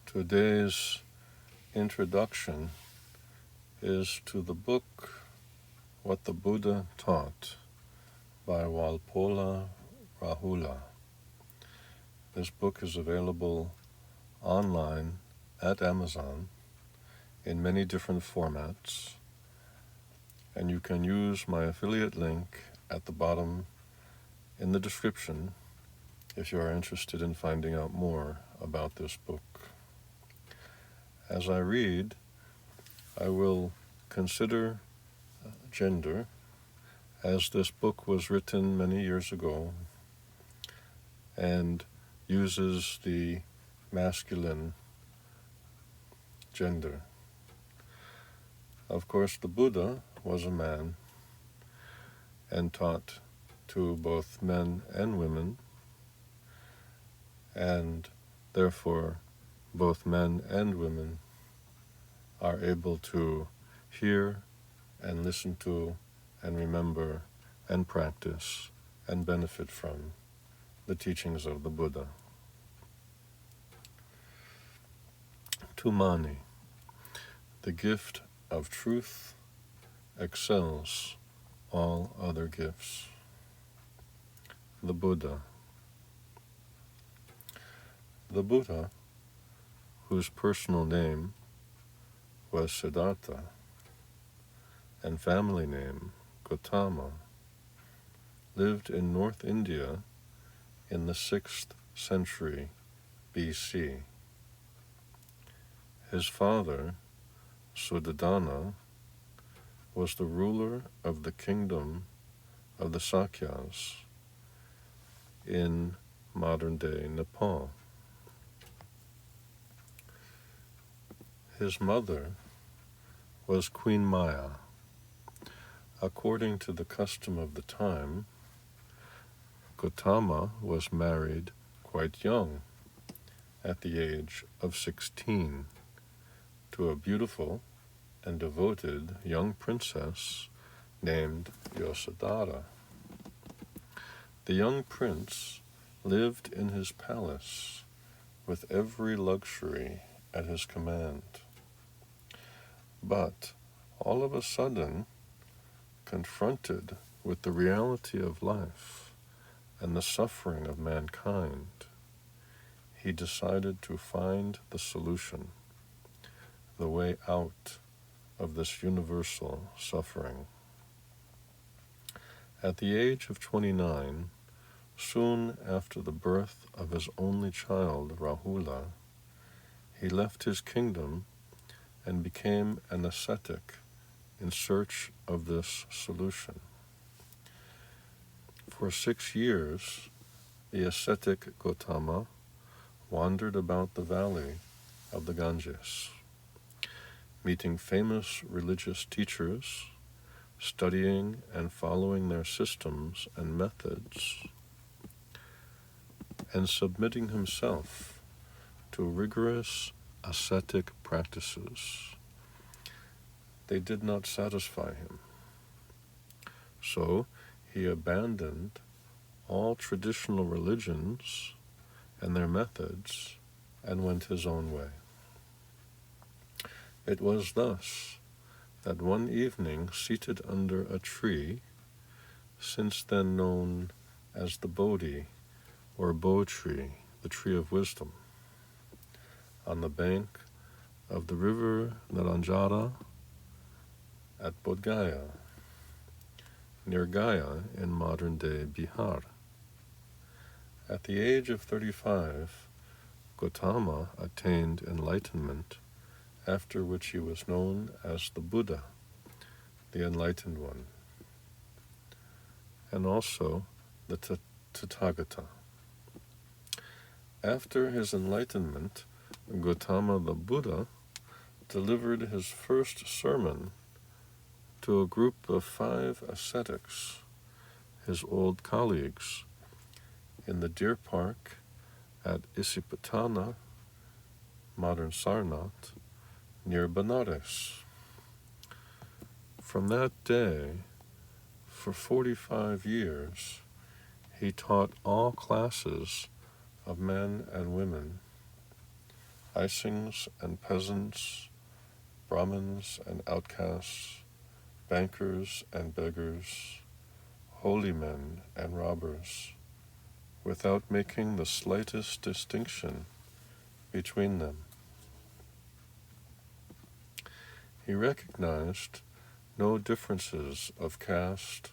Today's introduction is to the book What the Buddha Taught by Wapola, Rahula. This book is available online at Amazon in many different formats, and you can use my affiliate link at the bottom in the description if you are interested in finding out more about this book. As I read, I will consider gender, as this book was written many years ago and uses the masculine gender. Of course, the Buddha was a man and taught to both men and women, and therefore both men and women are able to hear and listen to and remember and practice and benefit from the teachings of the Buddha. Tumani, the gift of truth excels all other gifts. The Buddha. The Buddha, whose personal name was Siddhartha and family name Gautama, lived in North India in the 6th century BC. His father, Suddhodana, was the ruler of the kingdom of the Sakyas in modern-day Nepal. His mother was Queen Maya. According to the custom of the time, Gautama was married quite young, at the age of 16, to a beautiful and devoted young princess named Yasodhara. The young prince lived in his palace with every luxury at his command. But all of a sudden, confronted with the reality of life and the suffering of mankind, he decided to find the solution, the way out of this universal suffering. At the age of 29, soon after the birth of his only child, Rahula, he left his kingdom and became an ascetic in search of this solution. For 6 years, the ascetic Gautama wandered about the valley of the Ganges, meeting famous religious teachers, studying and following their systems and methods, and submitting himself to rigorous ascetic practices. They did not satisfy him, so he abandoned all traditional religions and their methods and went his own way. It was thus that one evening, seated under a tree, since then known as the Bodhi or Bo tree, the tree of wisdom, on the bank of the river Naranjara at Bodh Gaya, near Gaya in modern-day Bihar. At the age of 35, Gautama attained enlightenment, after which he was known as the Buddha, the Enlightened One, and also the Tathagata. After his enlightenment, Gautama the Buddha delivered his first sermon to a group of 5 ascetics, his old colleagues, in the deer park at Isipatana, modern Sarnath, near Benares. From that day, for 45 years, he taught all classes of men and women Isings and peasants, Brahmins and outcasts, bankers and beggars, holy men and robbers, without making the slightest distinction between them. He recognized no differences of caste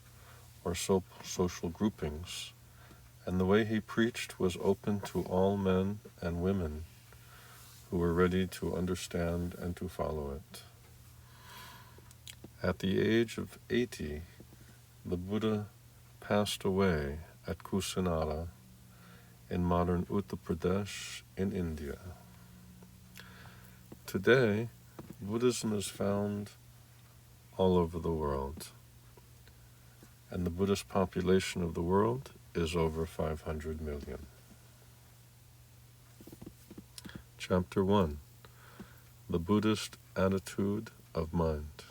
or social groupings, and the way he preached was open to all men and women who were ready to understand and to follow it. At the age of 80, the Buddha passed away at Kusinara in modern Uttar Pradesh in India. Today, Buddhism is found all over the world, and the Buddhist population of the world is over 500 million. Chapter 1. The Buddhist Attitude of Mind.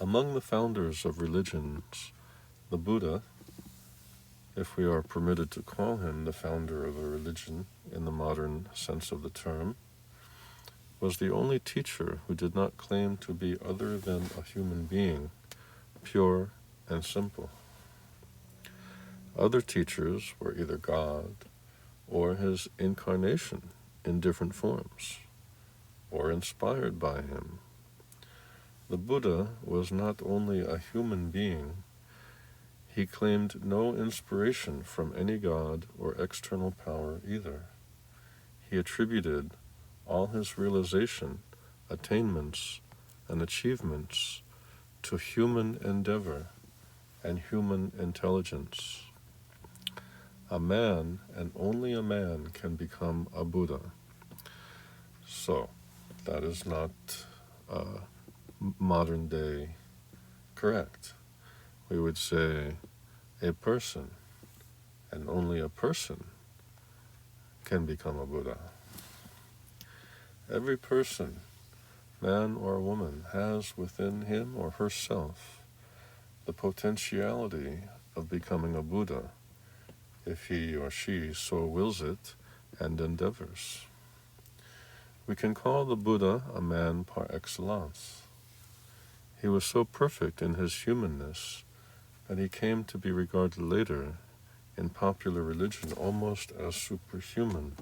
Among the founders of religions, the Buddha, if we are permitted to call him the founder of a religion in the modern sense of the term, was the only teacher who did not claim to be other than a human being, pure and simple. Other teachers were either God or his incarnation in different forms, or inspired by him. The Buddha was not only a human being, he claimed no inspiration from any god or external power either. He attributed all his realization, attainments, and achievements to human endeavor and human intelligence. A man, and only a man, can become a Buddha. So, that is not modern day correct. We would say a person, and only a person, can become a Buddha. Every person, man or woman, has within him or herself the potentiality of becoming a Buddha, if he or she so wills it and endeavors. We can call the Buddha a man par excellence. He was so perfect in his humanness that he came to be regarded later in popular religion almost as superhuman.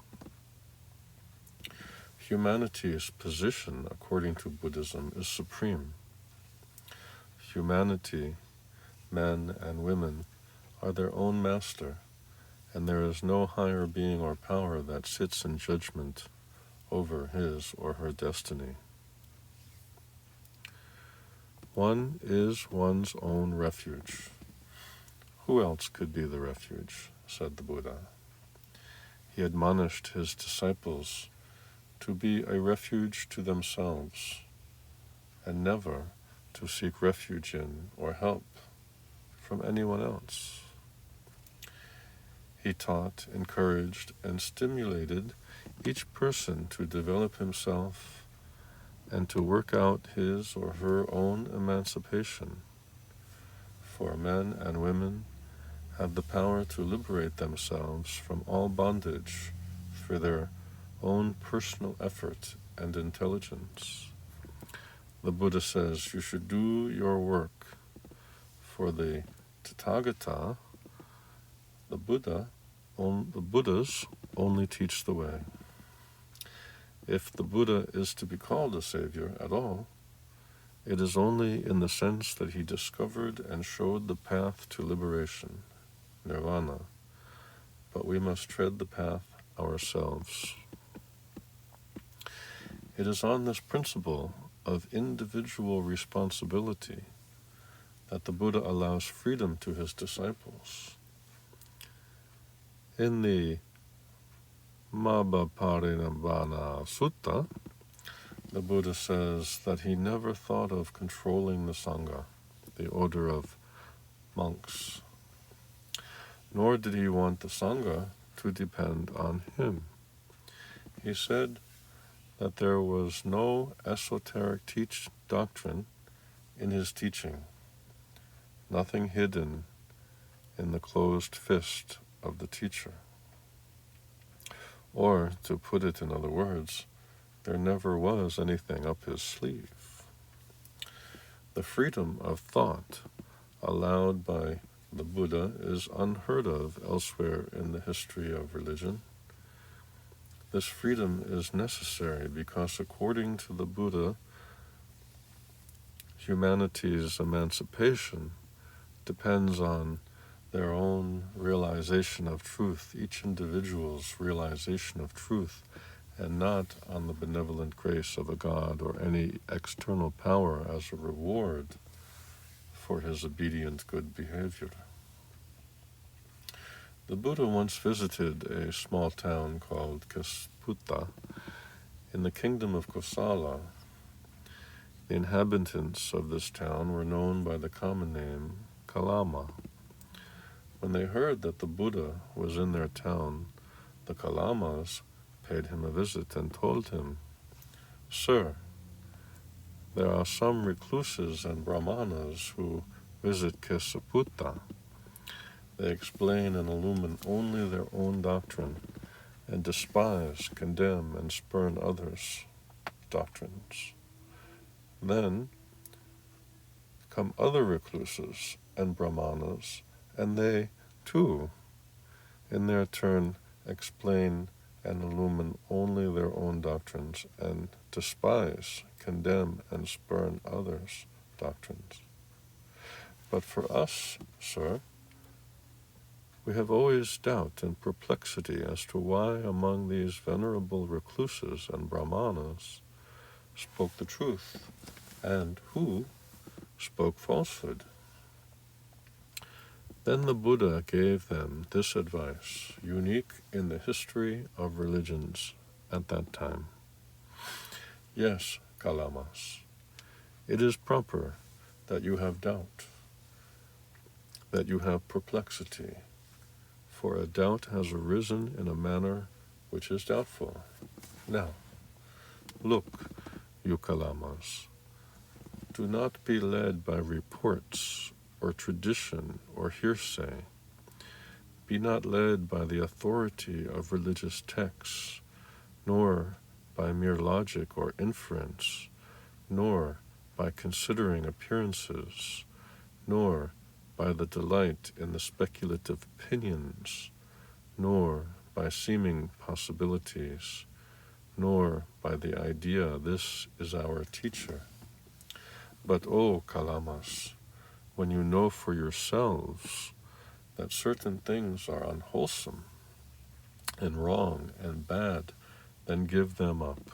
Humanity's position, according to Buddhism, is supreme. Humanity, men and women, are their own master, and there is no higher being or power that sits in judgment over his or her destiny. One is one's own refuge. Who else could be the refuge, said the Buddha. He admonished his disciples to be a refuge to themselves, and never to seek refuge in or help from anyone else. He taught, encouraged, and stimulated each person to develop himself and to work out his or her own emancipation, for men and women have the power to liberate themselves from all bondage through their own personal effort and intelligence. The Buddha says you should do your work, for the Tathagata, the Buddhas only teach the way. If the Buddha is to be called a savior at all, it is only in the sense that he discovered and showed the path to liberation, nirvana, but we must tread the path ourselves. It is on this principle of individual responsibility that the Buddha allows freedom to his disciples. In the Mahabhaparinibbana Sutta, the Buddha says that he never thought of controlling the Sangha, the order of monks, nor did he want the Sangha to depend on him. He said that there was no esoteric doctrine in his teaching, nothing hidden in the closed fist of the teacher. Or, to put it in other words, there never was anything up his sleeve. The freedom of thought allowed by the Buddha is unheard of elsewhere in the history of religion. This freedom is necessary because, according to the Buddha, humanity's emancipation depends on their own realization of truth, each individual's realization of truth, and not on the benevolent grace of a god or any external power as a reward for his obedient good behavior. The Buddha once visited a small town called Kesputa in the kingdom of Kosala. The inhabitants of this town were known by the common name Kalama. When they heard that the Buddha was in their town, the Kalamas paid him a visit and told him, "Sir, there are some recluses and brahmanas who visit Kesputa. They explain and illumine only their own doctrine and despise, condemn, and spurn others' doctrines. Then come other recluses and brahmanas, and they, too, in their turn, explain and illumine only their own doctrines and despise, condemn, and spurn others' doctrines. But for us, sir, we have always doubt and perplexity as to why among these venerable recluses and brahmanas spoke the truth, and who spoke falsehood." Then the Buddha gave them this advice, unique in the history of religions at that time. "Yes, Kalamas, it is proper that you have doubt, that you have perplexity, for a doubt has arisen in a manner which is doubtful. Now, look, you Kalamas, do not be led by reports or tradition or hearsay. Be not led by the authority of religious texts, nor by mere logic or inference, nor by considering appearances, nor by the delight in the speculative opinions, nor by seeming possibilities, nor by the idea this is our teacher. But, O Kalamas, when you know for yourselves that certain things are unwholesome and wrong and bad, then give them up.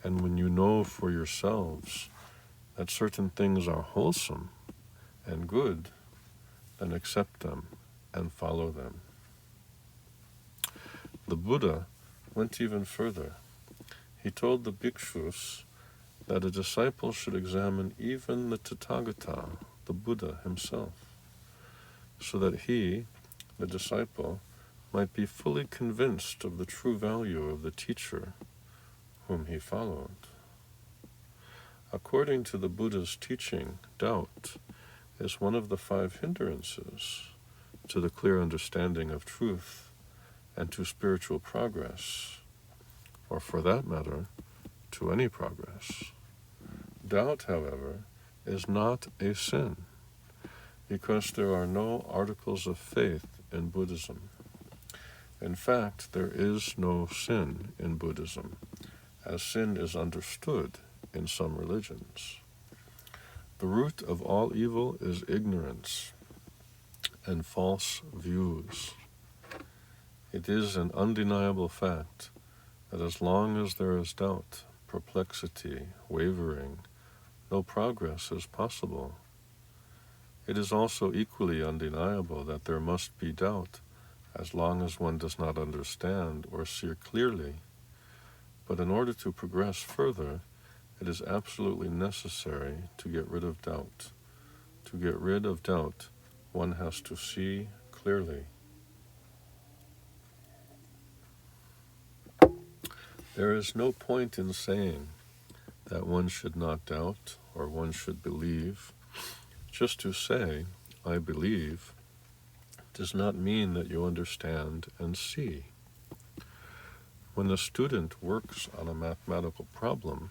And when you know for yourselves that certain things are wholesome and good, then accept them and follow them." The Buddha went even further. He told the bhikshus that a disciple should examine even the Tathagata, the Buddha himself, so that he, the disciple, might be fully convinced of the true value of the teacher whom he followed. According to the Buddha's teaching, doubt is one of the 5 hindrances to the clear understanding of truth and to spiritual progress, or for that matter, to any progress. Doubt, however, is not a sin, because there are no articles of faith in Buddhism. In fact, there is no sin in Buddhism, as sin is understood in some religions. The root of all evil is ignorance and false views. It is an undeniable fact that as long as there is doubt, perplexity, wavering, no progress is possible. It is also equally undeniable that there must be doubt as long as one does not understand or see clearly. But in order to progress further, it is absolutely necessary to get rid of doubt. To get rid of doubt, one has to see clearly. There is no point in saying that one should not doubt or one should believe. Just to say, "I believe," does not mean that you understand and see. when a student works on a mathematical problem,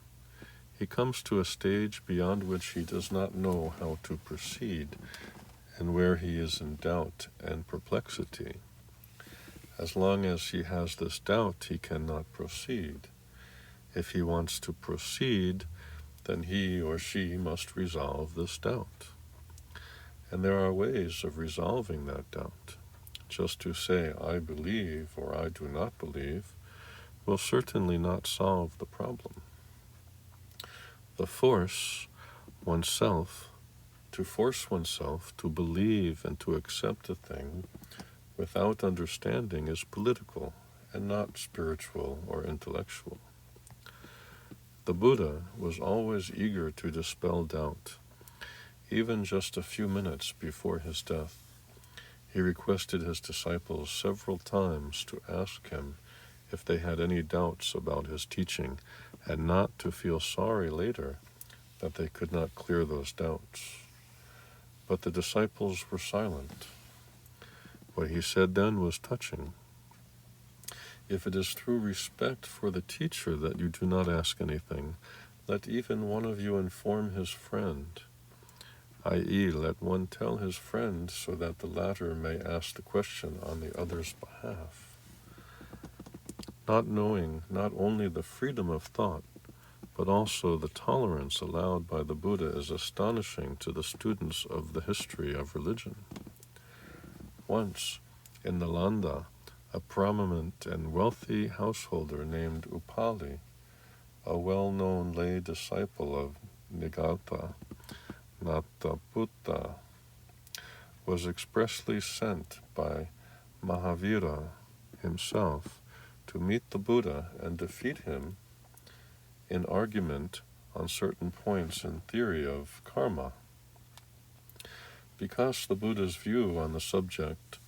he comes to a stage beyond which he does not know how to proceed and where he is in doubt and perplexity. As long as he has this doubt, he cannot proceed. If he wants to proceed, then he or she must resolve this doubt. And there are ways of resolving that doubt. Just to say, I believe or I do not believe, will certainly not solve the problem. To force oneself to believe and to accept a thing without understanding is political and not spiritual or intellectual. The Buddha was always eager to dispel doubt. Even just a few minutes before his death, he requested his disciples several times to ask him if they had any doubts about his teaching, and not to feel sorry later that they could not clear those doubts. But the disciples were silent. What he said then was touching. If it is through respect for the teacher that you do not ask anything, let even one of you inform his friend, i.e., let one tell his friend so that the latter may ask the question on the other's behalf. Not knowing not only the freedom of thought, but also the tolerance allowed by the Buddha is astonishing to the students of the history of religion. Once, in Nalanda, a prominent and wealthy householder named Upali, a well-known lay disciple of Nigantha Nataputta, was expressly sent by Mahavira himself to meet the Buddha and defeat him in argument on certain points in theory of karma. Because the Buddha's view on the subject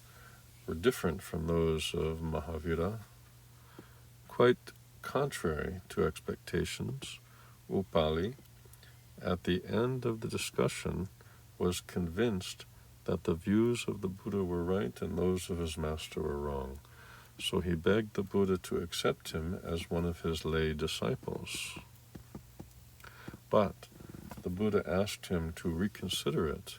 were different from those of Mahavira, quite contrary to expectations, Upali, at the end of the discussion, was convinced that the views of the Buddha were right and those of his master were wrong. So he begged the Buddha to accept him as one of his lay disciples. But the Buddha asked him to reconsider it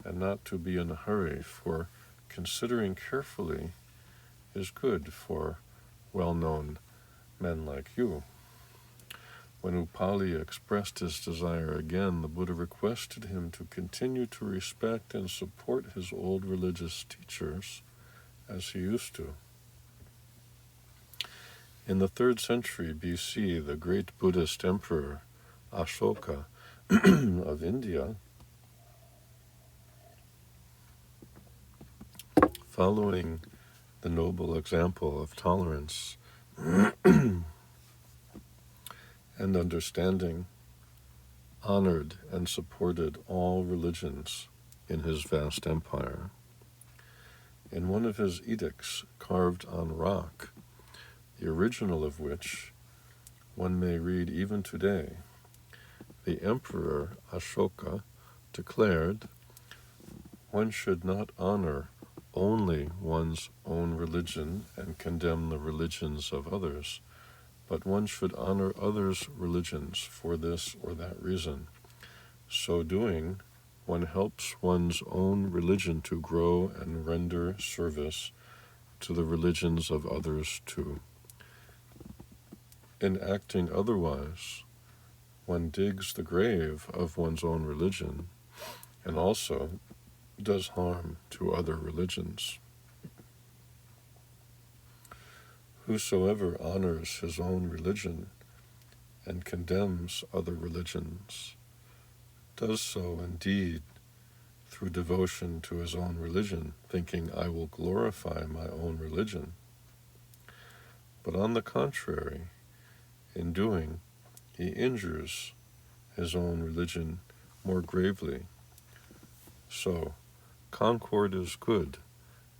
and not to be in a hurry, for considering carefully is good for well-known men like you. When Upali expressed his desire again, the Buddha requested him to continue to respect and support his old religious teachers as he used to. In the 3rd century BC, the great Buddhist emperor Ashoka of India, following the noble example of tolerance and understanding, honored and supported all religions in his vast empire. In one of his edicts carved on rock, the original of which one may read even today, the Emperor Ashoka declared, one should not honor only one's own religion and condemn the religions of others, but one should honor others' religions for this or that reason. So doing, one helps one's own religion to grow and render service to the religions of others too. In acting otherwise, one digs the grave of one's own religion and also does harm to other religions. Whosoever honors his own religion and condemns other religions does so indeed through devotion to his own religion, thinking, I will glorify my own religion. But on the contrary, in doing, he injures his own religion more gravely. So, concord is good.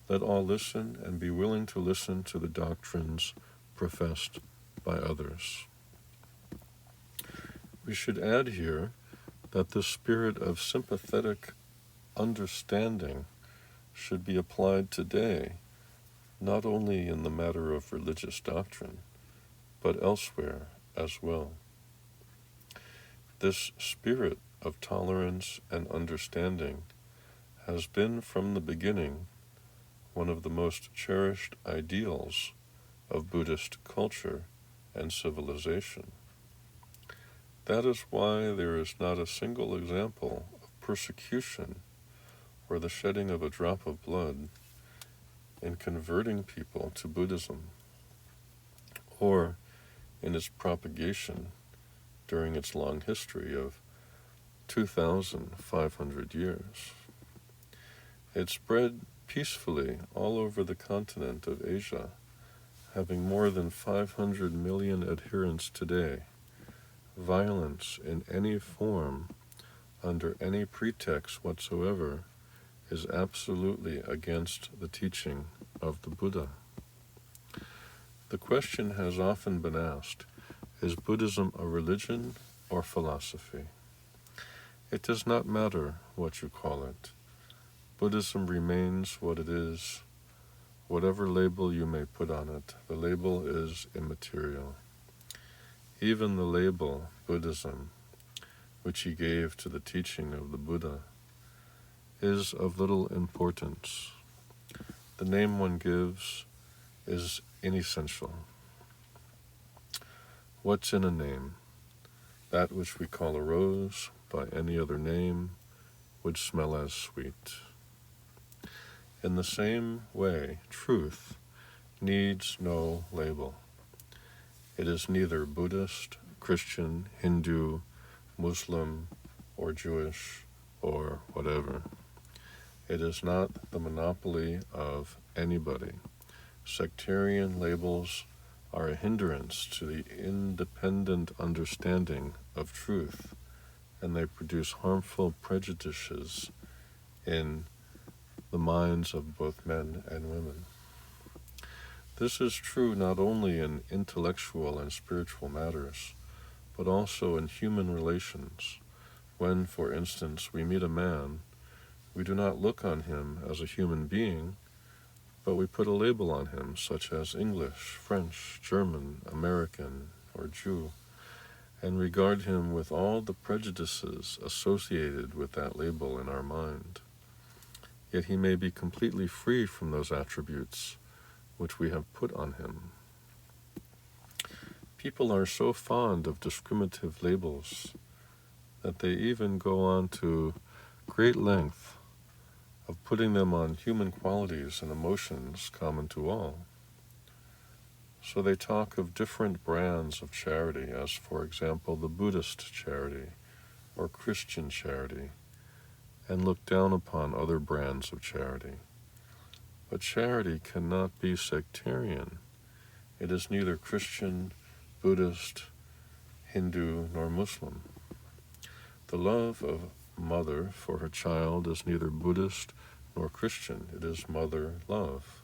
Let all listen and be willing to listen to the doctrines professed by others. We should add here that the spirit of sympathetic understanding should be applied today, not only in the matter of religious doctrine, but elsewhere as well. This spirit of tolerance and understanding has been from the beginning one of the most cherished ideals of Buddhist culture and civilization. That is why there is not a single example of persecution or the shedding of a drop of blood in converting people to Buddhism, or in its propagation during its long history of 2,500 years. It spread peacefully all over the continent of Asia, having more than 500 million adherents today. Violence in any form, under any pretext whatsoever, is absolutely against the teaching of the Buddha. The question has often been asked, is Buddhism a religion or philosophy? It does not matter what you call it. Buddhism remains what it is. Whatever label you may put on it, the label is immaterial. Even the label Buddhism, which he gave to the teaching of the Buddha, is of little importance. The name one gives is inessential. What's in a name? That which we call a rose by any other name would smell as sweet. In the same way, truth needs no label. It is neither Buddhist, Christian, Hindu, Muslim, or Jewish, or whatever. It is not the monopoly of anybody. Sectarian labels are a hindrance to the independent understanding of truth, and they produce harmful prejudices in the minds of both men and women. This is true not only in intellectual and spiritual matters, but also in human relations. When, for instance, we meet a man, we do not look on him as a human being, but we put a label on him, such as English, French, German, American, or Jew, and regard him with all the prejudices associated with that label in our mind. Yet he may be completely free from those attributes which we have put on him. People are so fond of discriminative labels that they even go on to great length of putting them on human qualities and emotions common to all. So they talk of different brands of charity, as for example the Buddhist charity or Christian charity, and look down upon other brands of charity. But charity cannot be sectarian. It is neither Christian, Buddhist, Hindu, nor Muslim. The love of a mother for her child is neither Buddhist nor Christian. It is mother love.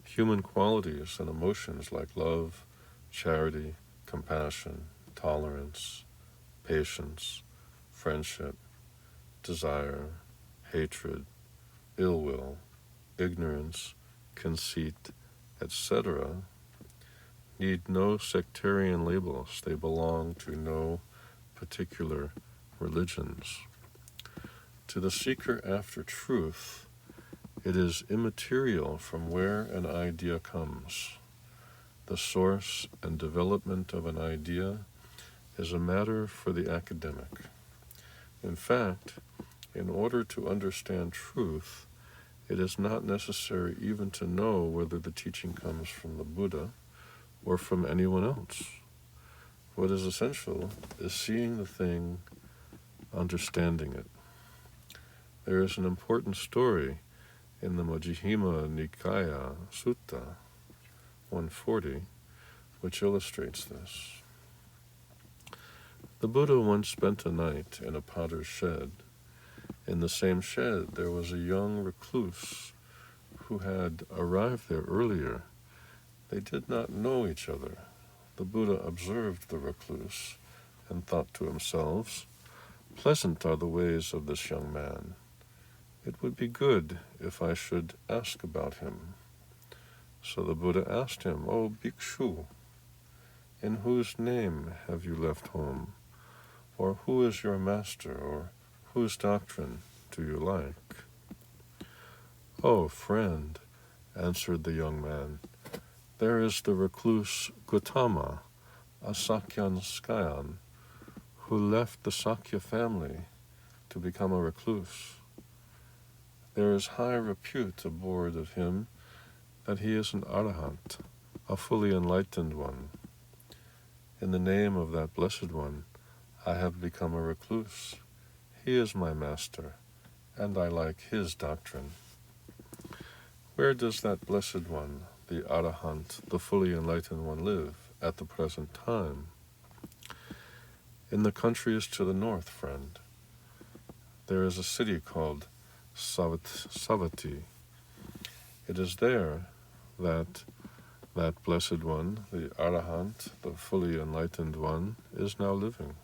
Human qualities and emotions like love, charity, compassion, tolerance, patience, friendship, desire, hatred, ill will, ignorance, conceit, etc., need no sectarian labels. They belong to no particular religions. To the seeker after truth, it is immaterial from where an idea comes. The source and development of an idea is a matter for the academic. In fact, in order to understand truth, it is not necessary even to know whether the teaching comes from the Buddha or from anyone else. What is essential is seeing the thing, understanding it. There is an important story in the Majjhima Nikaya Sutta 140 which illustrates this. The Buddha once spent a night in a potter's shed. In the same shed there was a young recluse who had arrived there earlier. They did not know each other. The Buddha observed the recluse and thought to himself, "Pleasant are the ways of this young man. It would be good if I should ask about him." So the Buddha asked him, "O Bhikshu, In whose name have you left home? Or who is your master? Or whose doctrine do you like? Oh, friend, answered the young man, there is the recluse Gautama, a Sakyan Skyan, who left the Sakya family to become a recluse. There is high repute aboard of him that he is an arahant, a fully enlightened one. In the name of that blessed one, I have become a recluse. He is my master, and I like his doctrine. Where does that blessed one, the arahant, the fully enlightened one, live at the present time? In the countries to the north, friend. There is a city called Savatthi. It is there that blessed one, the arahant, the fully enlightened one, is now living.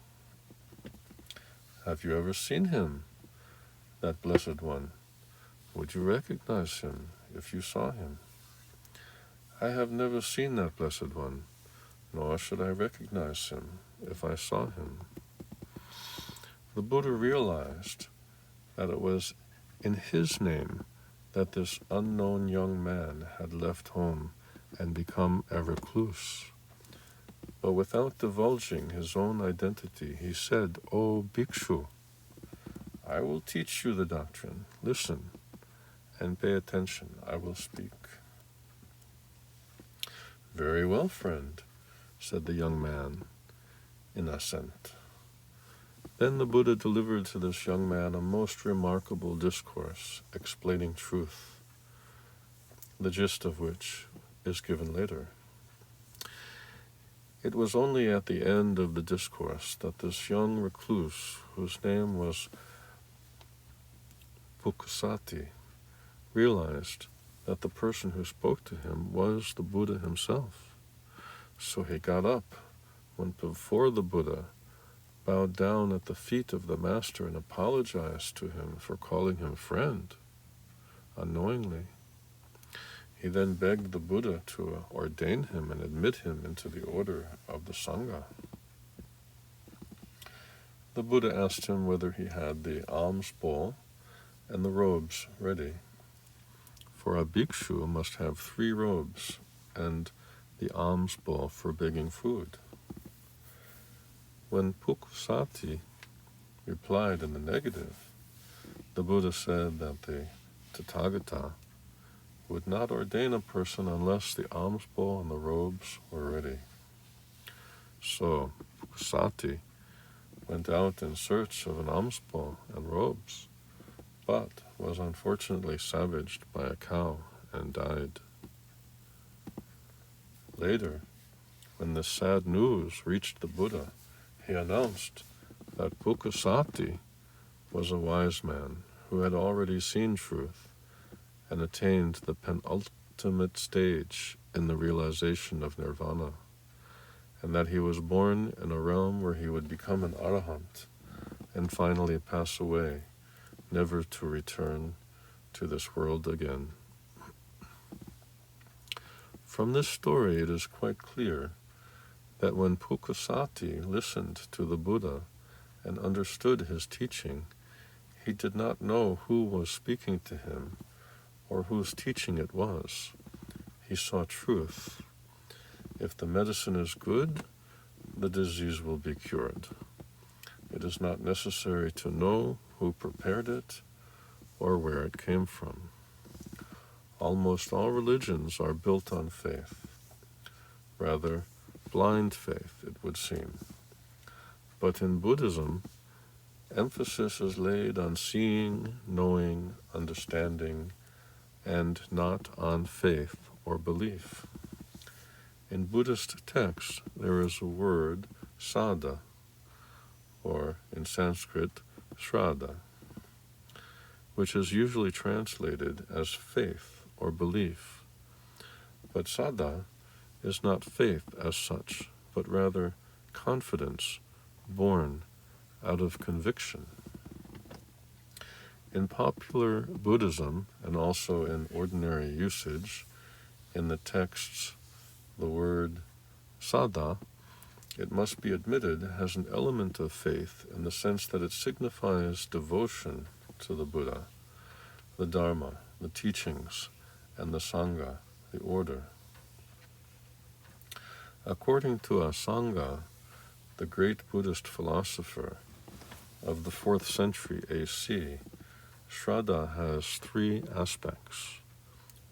Have you ever seen him, that blessed one? Would you recognize him if you saw him? I have never seen that blessed one, nor should I recognize him if I saw him. The Buddha realized that it was in his name that this unknown young man had left home and become a recluse. But without divulging his own identity, he said, "O bhikshu, I will teach you the doctrine. Listen and pay attention. I will speak." "Very well, friend," said the young man in assent. Then the Buddha delivered to this young man a most remarkable discourse explaining truth, the gist of which is given later. It was only at the end of the discourse that this young recluse, whose name was Pukusati, realized that the person who spoke to him was the Buddha himself. So he got up, went before the Buddha, bowed down at the feet of the master and apologized to him for calling him friend, unknowingly. He then begged the Buddha to ordain him and admit him into the order of the Sangha. The Buddha asked him whether he had the alms bowl and the robes ready. For a bhikshu must have 3 robes and the alms bowl for begging food. When Pukusati replied in the negative, the Buddha said that the Tathagata would not ordain a person unless the alms bowl and the robes were ready. So Pukusati went out in search of an alms bowl and robes, but was unfortunately savaged by a cow and died. Later, when this sad news reached the Buddha, he announced that Pukusati was a wise man who had already seen truth and attained the penultimate stage in the realization of nirvana, and that he was born in a realm where he would become an arahant and finally pass away, never to return to this world again. From this story it is quite clear that when Pukusati listened to the Buddha and understood his teaching, he did not know who was speaking to him or whose teaching it was. He saw truth. If the medicine is good, the disease will be cured. It is not necessary to know who prepared it or where it came from. Almost all religions are built on faith. Rather, blind faith, it would seem. But in Buddhism, emphasis is laid on seeing, knowing, understanding, and not on faith or belief. In Buddhist texts, there is a word, sada, or in Sanskrit, shraddha, which is usually translated as faith or belief. But sada is not faith as such, but rather confidence born out of conviction. In popular Buddhism, and also in ordinary usage, in the texts, the word sada it must be admitted, has an element of faith in the sense that it signifies devotion to the Buddha, the Dharma, the teachings, and the Sangha, the order. According to Asanga, the great Buddhist philosopher of the 4th century AC, Shraddha has 3 aspects.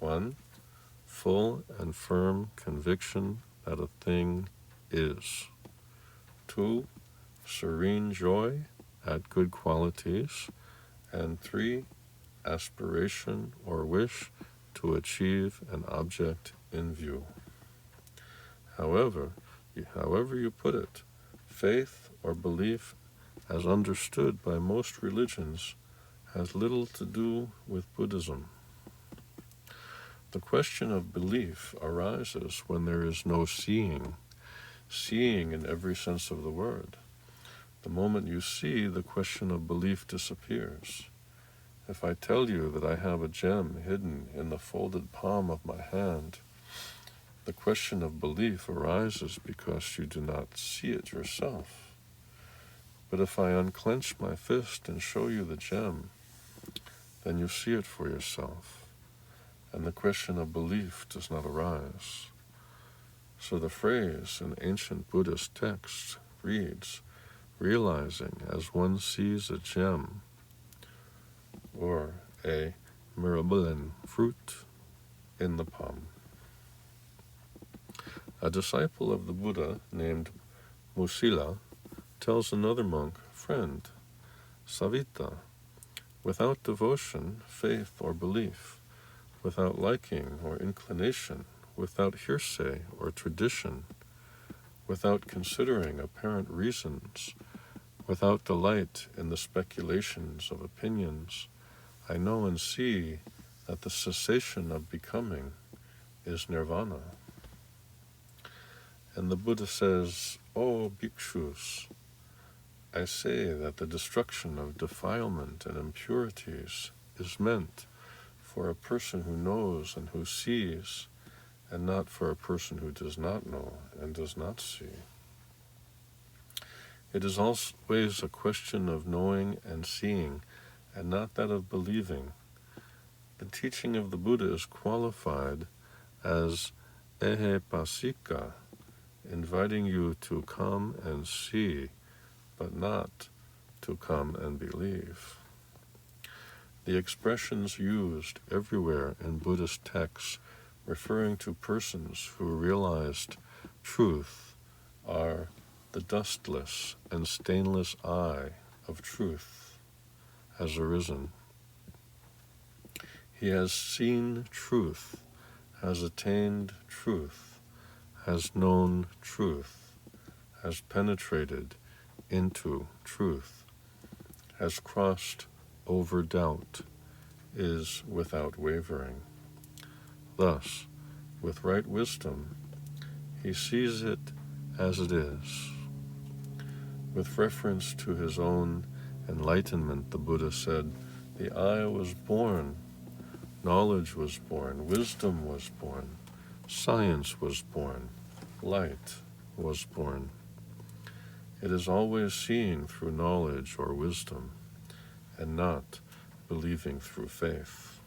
1, full and firm conviction that a thing is. 2, serene joy at good qualities. And 3, aspiration or wish to achieve an object in view. However you put it, faith or belief, as understood by most religions, has little to do with Buddhism. The question of belief arises when there is no seeing in every sense of the word. The moment you see, the question of belief disappears. If I tell you that I have a gem hidden in the folded palm of my hand, the question of belief arises because you do not see it yourself. But if I unclench my fist and show you the gem, then you see it for yourself, and the question of belief does not arise. So the phrase in ancient Buddhist texts reads, realizing as one sees a gem, or a mirabilan fruit in the palm. A disciple of the Buddha named Musila tells another monk, friend, Savita, without devotion, faith, or belief, without liking or inclination, without hearsay or tradition, without considering apparent reasons, without delight in the speculations of opinions, I know and see that the cessation of becoming is nirvana. And the Buddha says, O bhikshus, I say that the destruction of defilement and impurities is meant for a person who knows and who sees, and not for a person who does not know and does not see. It is always a question of knowing and seeing, and not that of believing. The teaching of the Buddha is qualified as ehepasika, inviting you to come and see, but not to come and believe. The expressions used everywhere in Buddhist texts referring to persons who realized truth are the dustless and stainless eye of truth has arisen. He has seen truth, has attained truth, has known truth, has penetrated into truth, has crossed over doubt, is without wavering. Thus, with right wisdom, he sees it as it is. With reference to his own enlightenment, the Buddha said, the I was born, knowledge was born, wisdom was born, science was born, light was born. It is always seeing through knowledge or wisdom, and not believing through faith.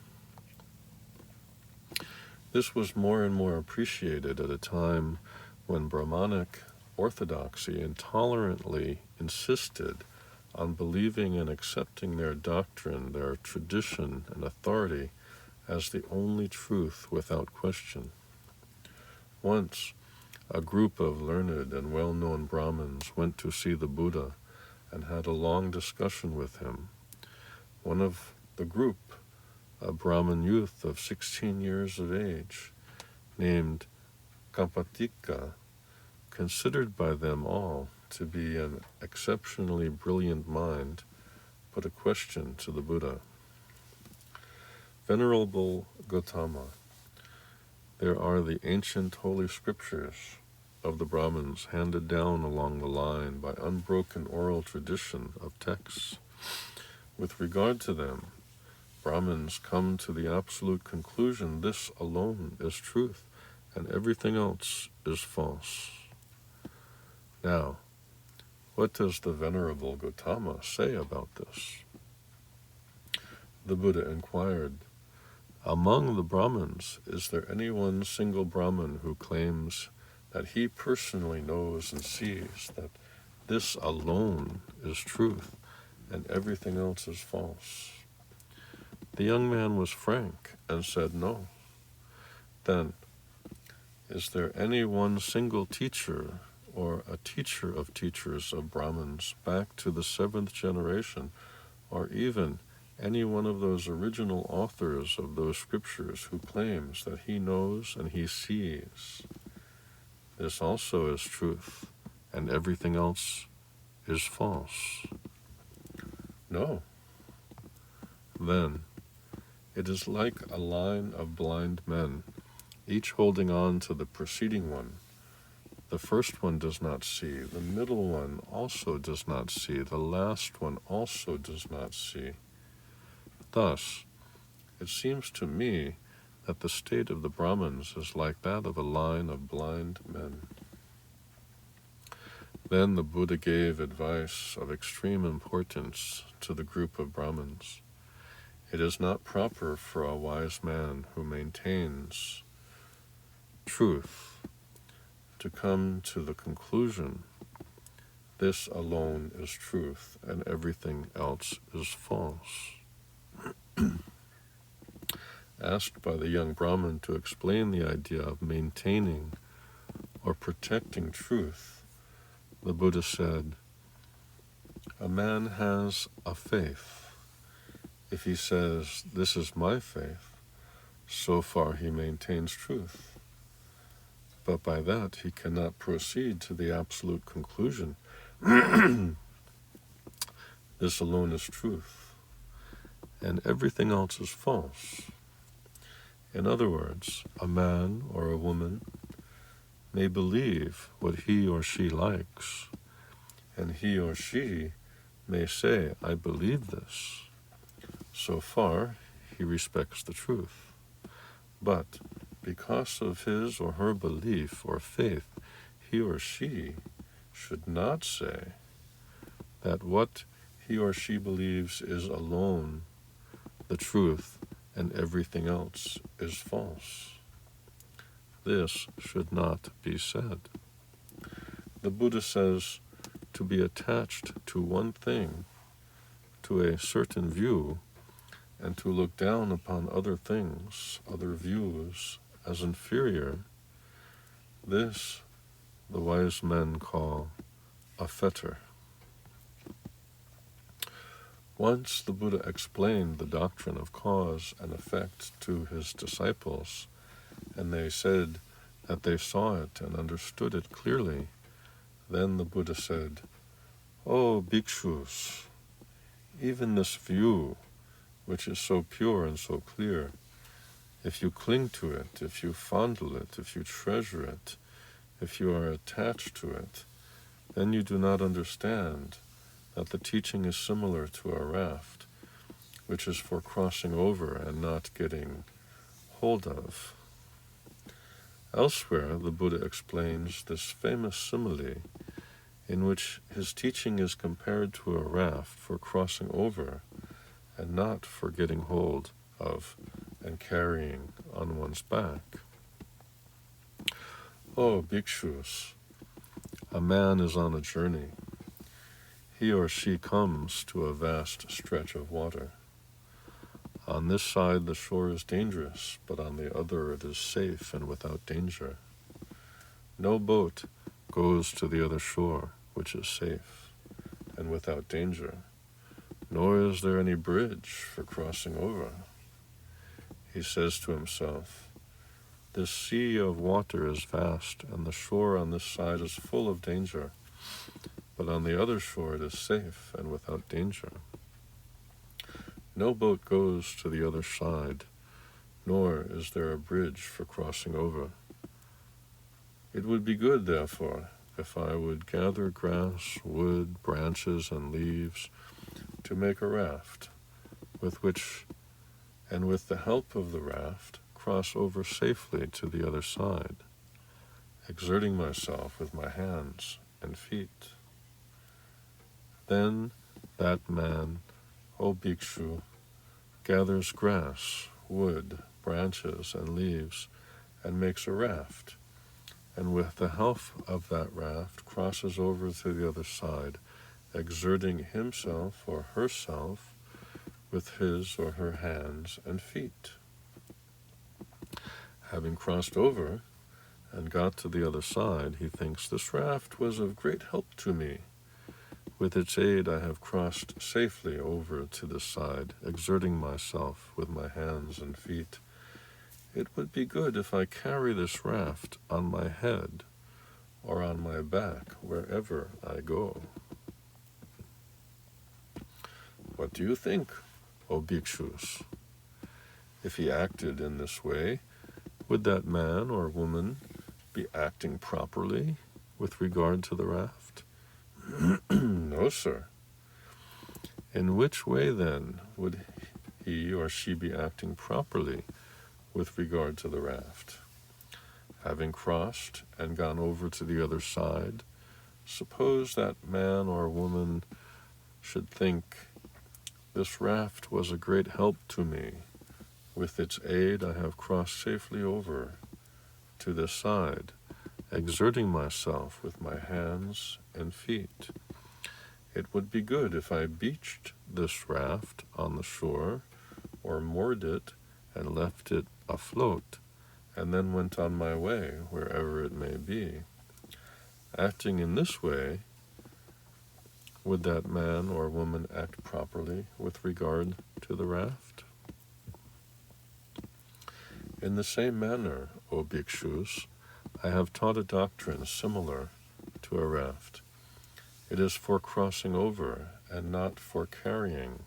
This was more and more appreciated at a time when Brahmanic orthodoxy intolerantly insisted on believing and accepting their doctrine, their tradition and authority as the only truth without question. Once, a group of learned and well-known Brahmins went to see the Buddha and had a long discussion with him. One of the group, a Brahmin youth of 16 years of age, named Kampatika, considered by them all to be an exceptionally brilliant mind, put a question to the Buddha. Venerable Gautama, there are the ancient holy scriptures of the Brahmins handed down along the line by unbroken oral tradition of texts. With regard to them, Brahmins come to the absolute conclusion this alone is truth and everything else is false. Now, what does the Venerable Gautama say about this? The Buddha inquired, among the Brahmins, is there any one single Brahmin who claims that he personally knows and sees that this alone is truth and everything else is false? The young man was frank and said no. Then, is there any one single teacher or a teacher of teachers of Brahmins back to the 7th generation, or even any one of those original authors of those scriptures who claims that he knows and he sees? This also is truth, and everything else is false. No. Then, it is like a line of blind men, each holding on to the preceding one. The first one does not see, the middle one also does not see, the last one also does not see. Thus, it seems to me that the state of the Brahmins is like that of a line of blind men. Then the Buddha gave advice of extreme importance to the group of Brahmins. It is not proper for a wise man who maintains truth to come to the conclusion, this alone is truth and everything else is false. Asked by the young Brahmin to explain the idea of maintaining or protecting truth, the Buddha said, a man has a faith. If he says, this is my faith, so far he maintains truth. But by that he cannot proceed to the absolute conclusion. This alone is truth, and everything else is false. In other words, a man or a woman may believe what he or she likes, and he or she may say, I believe this. So far, he respects the truth. But because of his or her belief or faith, he or she should not say that what he or she believes is alone the truth and everything else is false. This should not be said. The Buddha says to be attached to one thing, to a certain view, and to look down upon other things, other views, as inferior, this the wise men call a fetter. Once the Buddha explained the doctrine of cause and effect to his disciples, and they said that they saw it and understood it clearly. Then the Buddha said, O bhikshus, even this view, which is so pure and so clear, if you cling to it, if you fondle it, if you treasure it, if you are attached to it, then you do not understand that the teaching is similar to a raft, which is for crossing over and not getting hold of. Elsewhere, the Buddha explains this famous simile in which his teaching is compared to a raft for crossing over and not for getting hold of and carrying on one's back. O bhikshus, a man is on a journey. He or she comes to a vast stretch of water. On this side the shore is dangerous, but on the other it is safe and without danger. No boat goes to the other shore, which is safe and without danger, nor is there any bridge for crossing over. He says to himself, this sea of water is vast, and the shore on this side is full of danger, but on the other shore it is safe and without danger. No boat goes to the other side, nor is there a bridge for crossing over. It would be good, therefore, if I would gather grass, wood, branches, and leaves to make a raft, with which, and with the help of the raft, cross over safely to the other side, exerting myself with my hands and feet. Then that man, O bhikshu, gathers grass, wood, branches, and leaves, and makes a raft, and with the help of that raft crosses over to the other side, exerting himself or herself with his or her hands and feet. Having crossed over and got to the other side, he thinks, "This raft was of great help to me. With its aid I have crossed safely over to this side, exerting myself with my hands and feet. It would be good if I carry this raft on my head or on my back wherever I go." What do you think, O bhikshus? If he acted in this way, would that man or woman be acting properly with regard to the raft? No, sir. In which way, then, would he or she be acting properly with regard to the raft? Having crossed and gone over to the other side, suppose that man or woman should think, "This raft was a great help to me. With its aid I have crossed safely over to this side, exerting myself with my hands and feet. It would be good if I beached this raft on the shore, or moored it and left it afloat, and then went on my way wherever it may be." Acting in this way, would that man or woman act properly with regard to the raft? In the same manner, O bhikshus, I have taught a doctrine similar to a raft. It is for crossing over and not for carrying.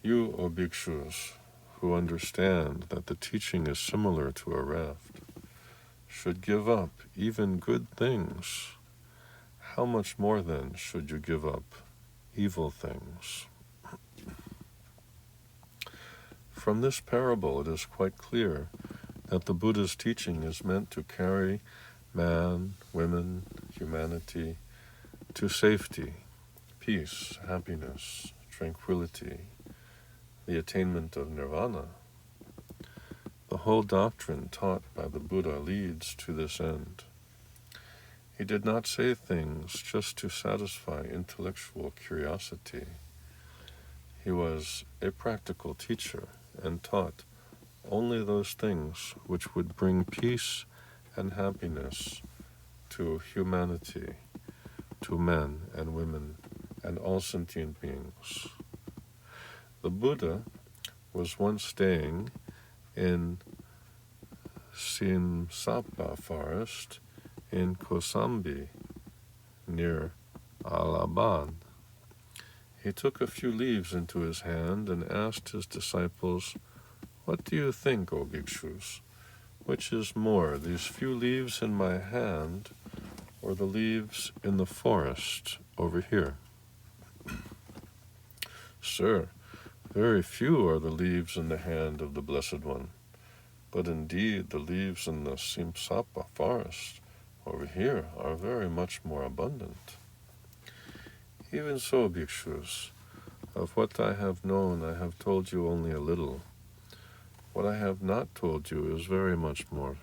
You, O bhikshus, who understand that the teaching is similar to a raft, should give up even good things. How much more, then, should you give up evil things? From this parable, it is quite clear that the Buddha's teaching is meant to carry man, women, humanity to safety, peace, happiness, tranquility, the attainment of nirvana. The whole doctrine taught by the Buddha leads to this end. He did not say things just to satisfy intellectual curiosity. He was a practical teacher and taught only those things which would bring peace and happiness to humanity, to men and women, and all sentient beings. The Buddha was once staying in Simsapa forest in Kosambi, near Allahabad. He took a few leaves into his hand and asked his disciples, "What do you think, O bhikshus? Which is more, these few leaves in my hand, or the leaves in the forest over here?" "Sir, very few are the leaves in the hand of the Blessed One, but indeed the leaves in the Simsapa forest over here are very much more abundant." Even so, bhikshus, of what I have known I have told you only a little. What I have not told you is very much more.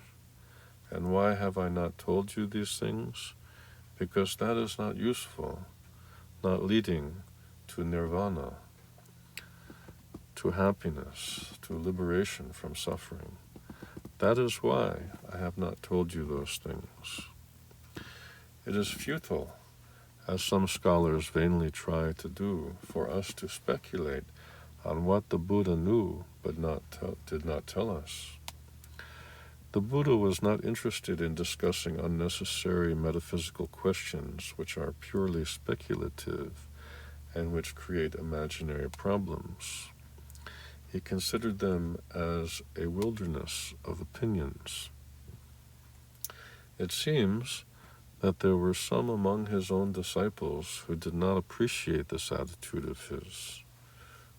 And why have I not told you these things? Because that is not useful, not leading to nirvana, to happiness, to liberation from suffering. That is why I have not told you those things. It is futile, as some scholars vainly try to do, for us to speculate on what the Buddha knew but did not tell us. The Buddha was not interested in discussing unnecessary metaphysical questions which are purely speculative and which create imaginary problems. He considered them as a wilderness of opinions. It seems that there were some among his own disciples who did not appreciate this attitude of his,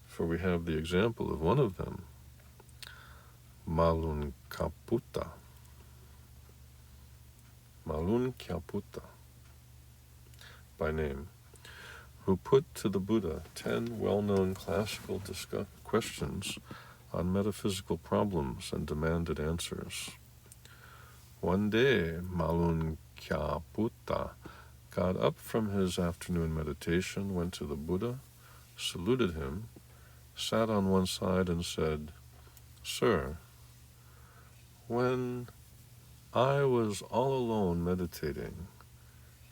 for we have the example of one of them, Malunkaputa. Malun Kyaputta, by name, who put to the Buddha 10 well-known classical questions on metaphysical problems and demanded answers. One day, Malun Kyaputta got up from his afternoon meditation, went to the Buddha, saluted him, sat on one side and said, "Sir, when I was all alone meditating,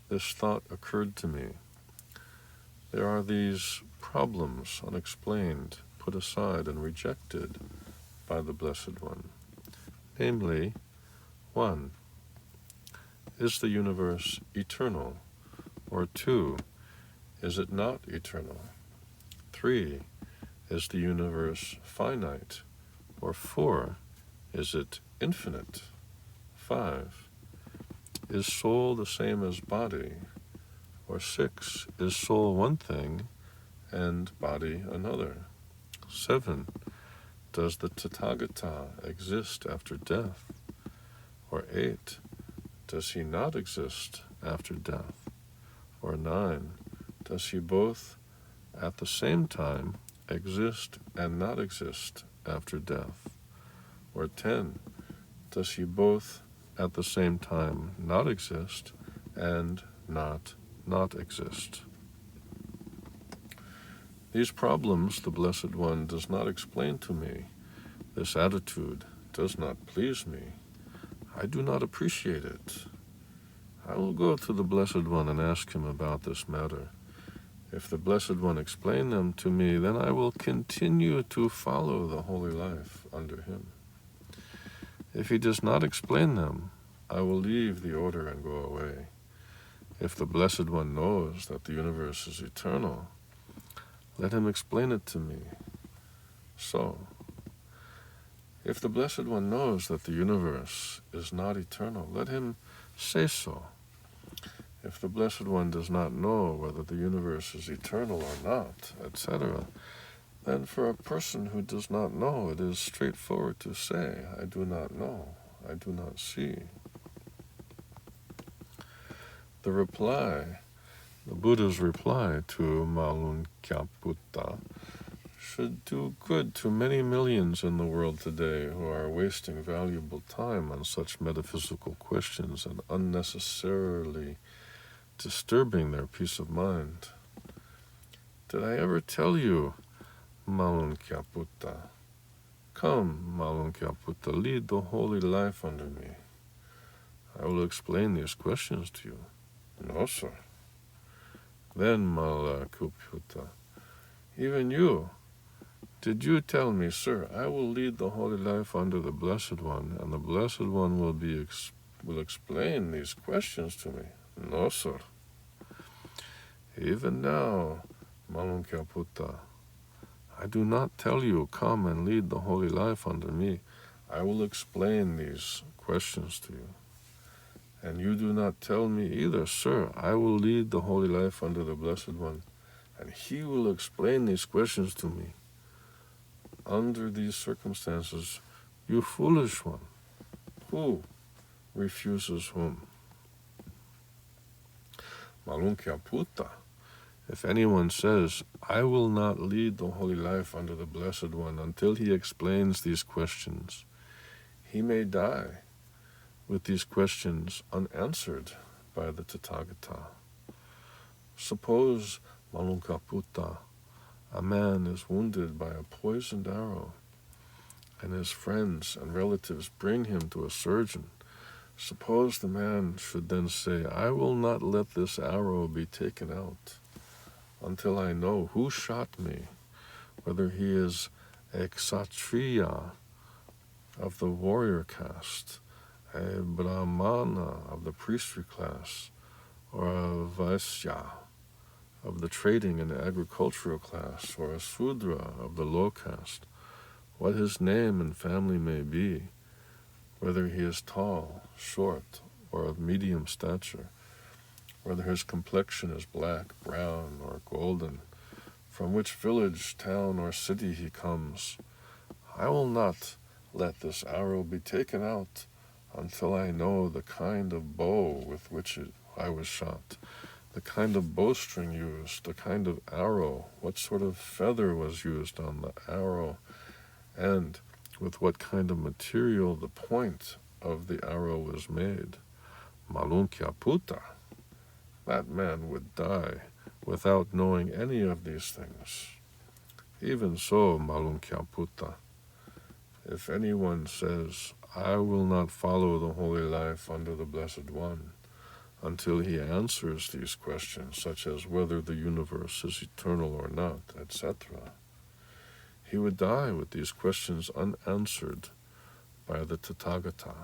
this thought occurred to me. There are these problems unexplained, put aside and rejected by the Blessed One. Namely, 1. Is the universe eternal? Or 2. Is it not eternal? 3. Is the universe finite? Or 4. Is it infinite? 5. Is soul the same as body? Or 6. Is soul one thing and body another? 7. Does the Tathagata exist after death? Or 8. Does he not exist after death? Or 9. Does he both at the same time exist and not exist after death? Or 10. Does he both at the same time not exist and not exist?" These problems the Blessed One does not explain to me. This attitude does not please me. I do not appreciate it. I will go to the Blessed One and ask him about this matter. If the Blessed One explain them to me, then I will continue to follow the holy life under him. If he does not explain them, I will leave the order and go away. If the Blessed One knows that the universe is eternal, let him explain it to me. So, if the Blessed One knows that the universe is not eternal, let him say so. If the Blessed One does not know whether the universe is eternal or not, etc., then for a person who does not know, it is straightforward to say, "I do not know, I do not see." The Buddha's reply to Malun Kyaputta should do good to many millions in the world today who are wasting valuable time on such metaphysical questions and unnecessarily disturbing their peace of mind. Did I ever tell you, Malun Kyaputta? Come, Malun Kyaputta, lead the holy life under me. I will explain these questions to you. No, sir. Then, Malun Kyaputta, even you, did you tell me, "Sir, I will lead the holy life under the Blessed One, and the Blessed One will explain these questions to me"? No, sir. Even now, Malun Kyaputta, I do not tell you, "Come and lead the holy life under me." I will explain these questions to you. And you do not tell me either, "Sir, I will lead the holy life under the Blessed One, and he will explain these questions to me." Under these circumstances, you foolish one, who refuses whom? Malun Kyaputta, if anyone says, "I will not lead the holy life under the Blessed One until he explains these questions," he may die with these questions unanswered by the Tathagata. Suppose, Malun Kyaputta, a man is wounded by a poisoned arrow, and his friends and relatives bring him to a surgeon. Suppose the man should then say, "I will not let this arrow be taken out until I know who shot me, whether he is a Kshatriya of the warrior caste, a Brahmana of the priestly class, or a Vaisya of the trading and agricultural class, or a Sudra of the low caste, what his name and family may be, whether he is tall, short, or of medium stature, whether his complexion is black, brown, or golden, from which village, town, or city he comes, I will not let this arrow be taken out until I know the kind of bow with which I was shot, the kind of bowstring used, the kind of arrow, what sort of feather was used on the arrow, and with what kind of material the point of the arrow was made. Malunkyaputta, that man would die without knowing any of these things. Even so, Malunkyaputta, if anyone says, I will not follow the holy life under the Blessed One until he answers these questions, such as whether the universe is eternal or not, etc., he would die with these questions unanswered by the Tathagata.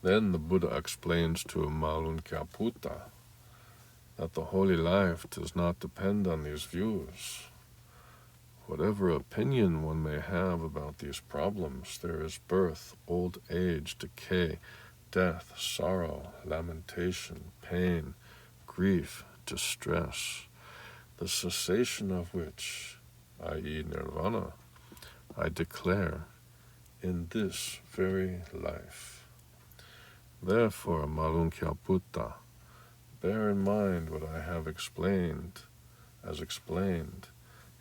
Then the Buddha explains to Malunkyaputta that the holy life does not depend on these views. Whatever opinion one may have about these problems, there is birth, old age, decay, death, sorrow, lamentation, pain, grief, distress, the cessation of which, i.e. nirvana, I declare in this very life. Therefore, Malunkyaputta, bear in mind what I have explained as explained,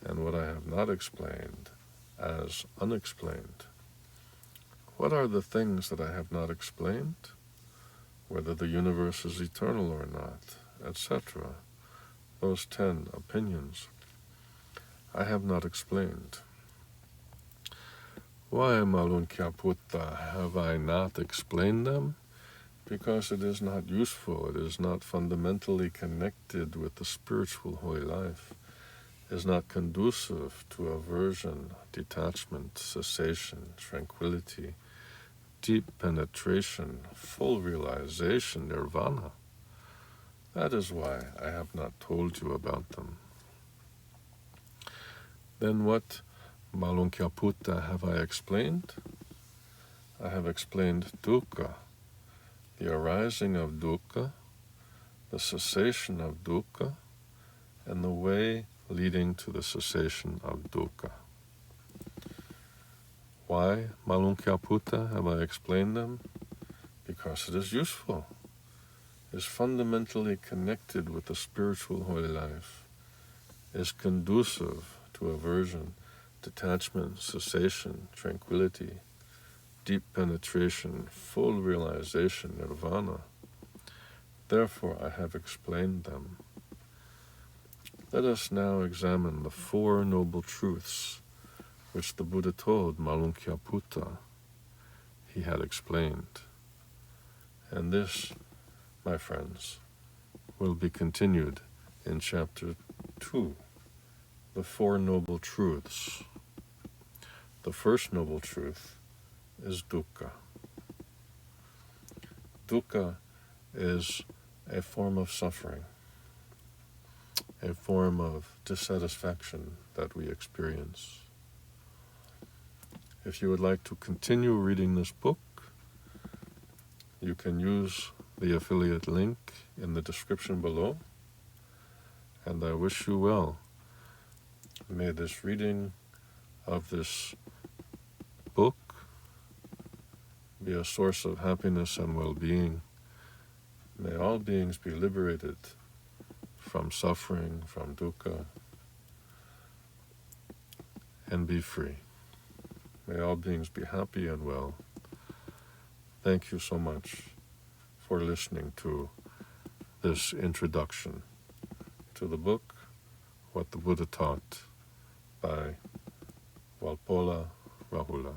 and what I have not explained as unexplained. What are the things that I have not explained? Whether the universe is eternal or not, etc. Those 10 opinions I have not explained. Why, Malunkyaputta, have I not explained them? Because it is not useful, it is not fundamentally connected with the spiritual holy life, is not conducive to aversion, detachment, cessation, tranquility, deep penetration, full realization, nirvana. That is why I have not told you about them. Then what, Malunkyaputta, have I explained? I have explained dukkha, the arising of dukkha, the cessation of dukkha, and the way leading to the cessation of dukkha. Why, Malunkyaputta, have I explained them? Because it is useful, is fundamentally connected with the spiritual holy life, is conducive to aversion, detachment, cessation, tranquility, deep penetration, full realization, nirvana. Therefore I have explained them. Let us now examine the 4 noble truths which the Buddha told Malunkyaputta he had explained. And this, my friends, will be continued in chapter 2, the 4 noble truths. The first noble truth is dukkha. Dukkha is a form of suffering, a form of dissatisfaction that we experience. If you would like to continue reading this book, you can use the affiliate link in the description below, and I wish you well. May this reading of this book be a source of happiness and well-being. May all beings be liberated from suffering, from dukkha, and be free. May all beings be happy and well. Thank you so much for listening to this introduction to the book, What the Buddha Taught, by Wapola, Rahula.